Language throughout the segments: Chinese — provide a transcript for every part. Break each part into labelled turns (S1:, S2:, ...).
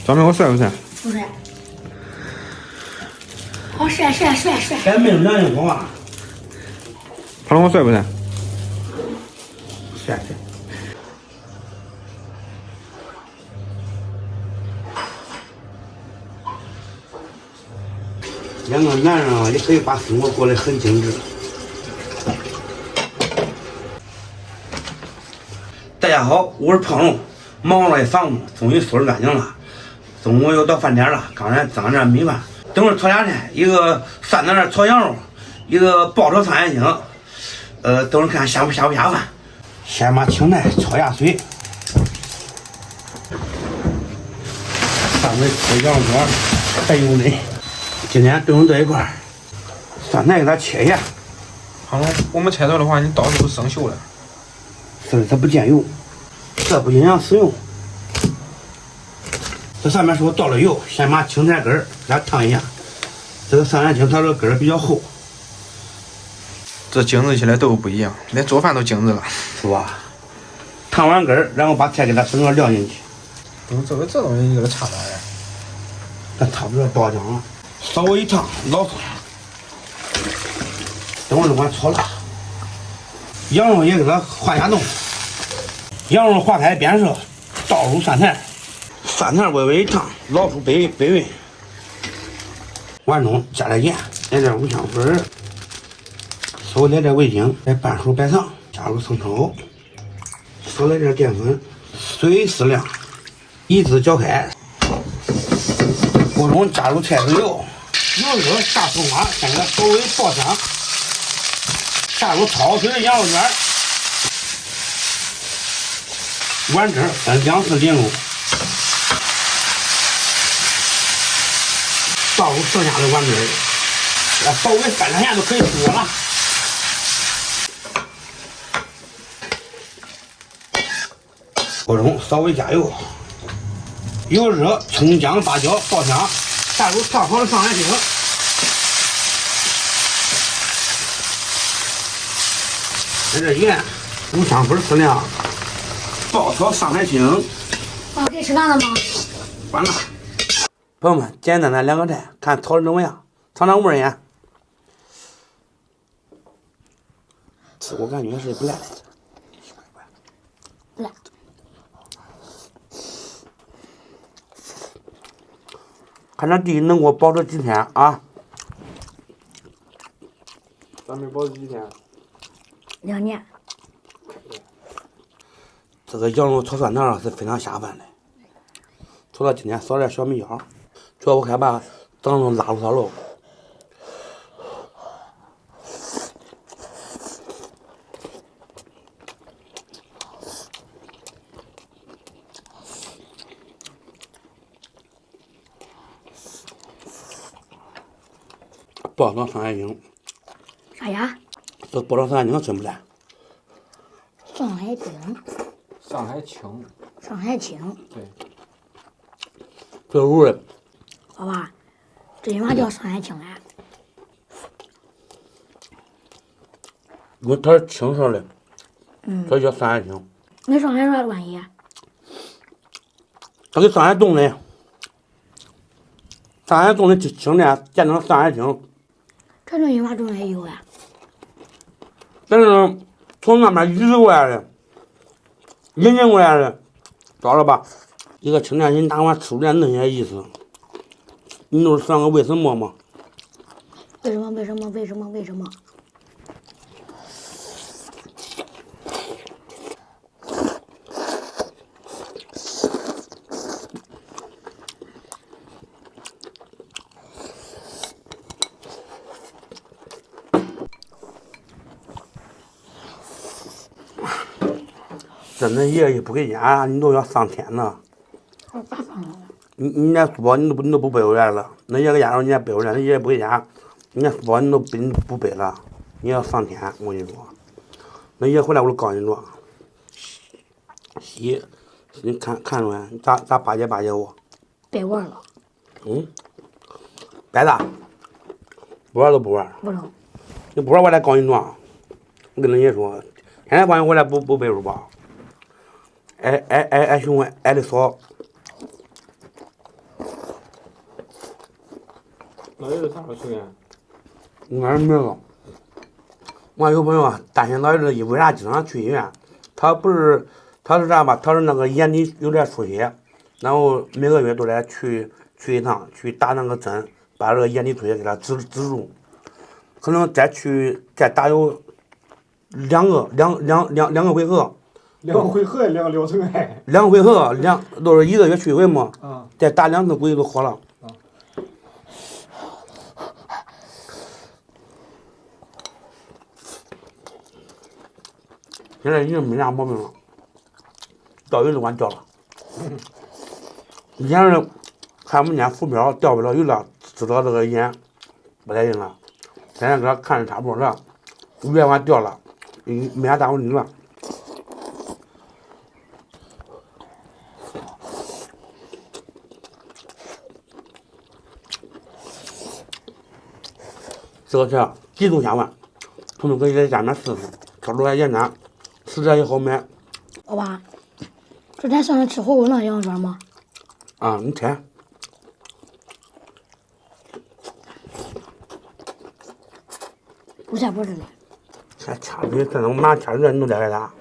S1: 上面我帅不帅？
S2: 不帅。好帅。
S3: 该没有良心说话。
S1: 胖龙我帅不帅？
S3: 帅。两个男人啊，也可以把生活过得很精致。大家好，我是胖龙。忙了一晌午，终于收拾干净了。中午又到饭点了，刚才蒸点米饭，等会儿炒俩菜，一个酸菜炒羊肉，一个爆炒三元腥。等会儿看下不下饭。先把青菜焯下水，上回吃羊肉卷还有呢。今天炖这一块，酸菜给它切一下。
S1: 胖龙，我们切掉的话，你刀是不是生锈了？
S3: 是，它不见油，这不影响使用。这上面是我倒了油，先把青菜根儿给它烫一下。这个三元青它这个根儿比较厚，
S1: 这精致起来都不一样，连做饭都精致了，
S3: 是吧？烫完根儿，然后把菜给它整个撂进去。
S1: 这东西有点差点呀。
S3: 它差不多爆浆了，稍微一烫，老出。等会儿就管炒辣。羊肉也给它化下冻，羊肉化开变色，倒入酸菜，酸菜微微一烫，捞出杯味。碗中加点盐，来点五香粉，稍微来点味精，来半勺白糖，加入生抽藕，少来点淀粉，水适量，一直搅开。锅中加入菜籽油，油热下葱花，先给它稍微爆香。下入焯水的羊肉卷，碗汁分2次淋入，倒入剩下的碗汁，稍微翻两下就可以出锅了。锅中稍微加油，油热，葱姜八角爆香，下入烫好的上元青。来点盐，五香粉适量，爆炒上海青。
S2: 可以吃饭了吗？
S3: 完了，朋友们，简单的2个菜，看炒的怎么样？尝尝味儿呀。我感觉是不赖。
S2: 不赖。
S3: 看这地能给我保持几天啊？
S1: 咱们保持几天
S2: ？2年。
S3: 这个羊肉炒蒜苔是非常下饭的，除了今天少点小米椒，主要我害怕当中拉入它肉。爆炒上海青。
S2: 啥呀？
S3: 这爆炒上海青真不赖。
S2: 上海青。
S1: 上海青。
S2: 上海青。
S1: 对。
S3: 这味儿。
S2: 好吧，这为啥叫上海青嘞？
S3: 因为它是青色的，所以叫上海青。
S2: 跟上海有啥关系？
S3: 它跟上海冻的，上海冻的青的见成上海青。
S2: 这种因为啥种也有呀？
S3: 但是从那边移植过来的，引进过来的，知道了吧？一个青年人哪怕吃不见那些意思，你都是算个为什么吗？
S2: 为什么？
S3: 真的爷爷不给钱，你都要上天呢。
S2: 我咋上了？
S3: 你那书包你都不背回来了，那爷个家伙你还背回来，那爷爷不给钱，你那书包你都不背了，你要上天，我跟你说，那爷回来我都告你状。洗，你看出来，咋巴结我？
S2: 别玩了。
S3: 白搭，不玩都不玩。
S2: 不成。
S3: 你不玩我再告你状。我跟那爷说，天天管你回来不背书包。挨熊挨的少。
S4: 老爷子啥时候去的？
S3: 应该是明儿。我有朋友啊，担心老爷子为啥经常去医院？他是啥吧？他是那个眼底有点出血，然后每个月都得去一趟，去打那个针，把这个眼底出血给他止住。可能再打有两个回合。
S4: 2个回合2个疗程哎。
S3: 2个回合都是1个月去一回嘛。
S4: 啊。
S3: 再打2次估计就好了。
S4: 啊。
S3: 现在已经没啥毛病了，掉鱼都管掉了。以前是看我们家浮标掉不了鱼了，知道这个眼不太行了。现在给他看着差不多了，鱼也管掉了，没啥大问题了。这个是极度下饭，同学可以在家里面试试，挑出来简单，吃这以后买。
S2: 老爸，这天上来吃火锅能羊肉串吗？
S3: 啊，你吃。
S2: 不吃不吃的。
S3: 还掐鱼，这种马掐鱼你都得给他。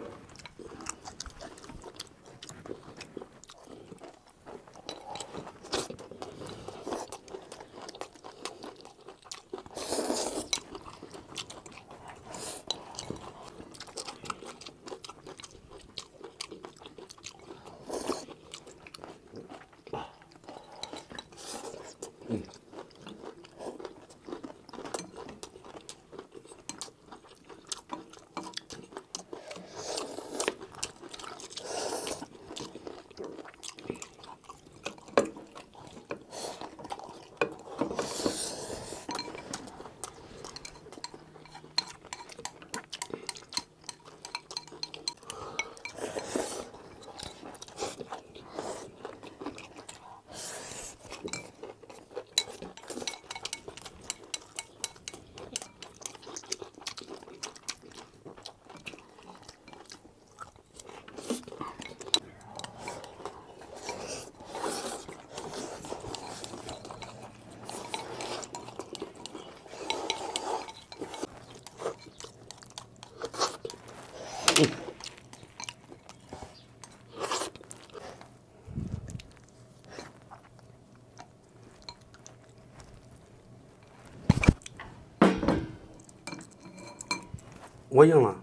S3: 我赢了。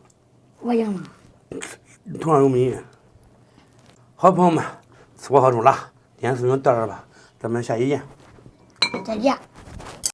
S2: 我赢了。
S3: 同样有米。好朋友们，吃饱喝足了，今天视频到这儿吧，咱们下期见。
S2: 再见。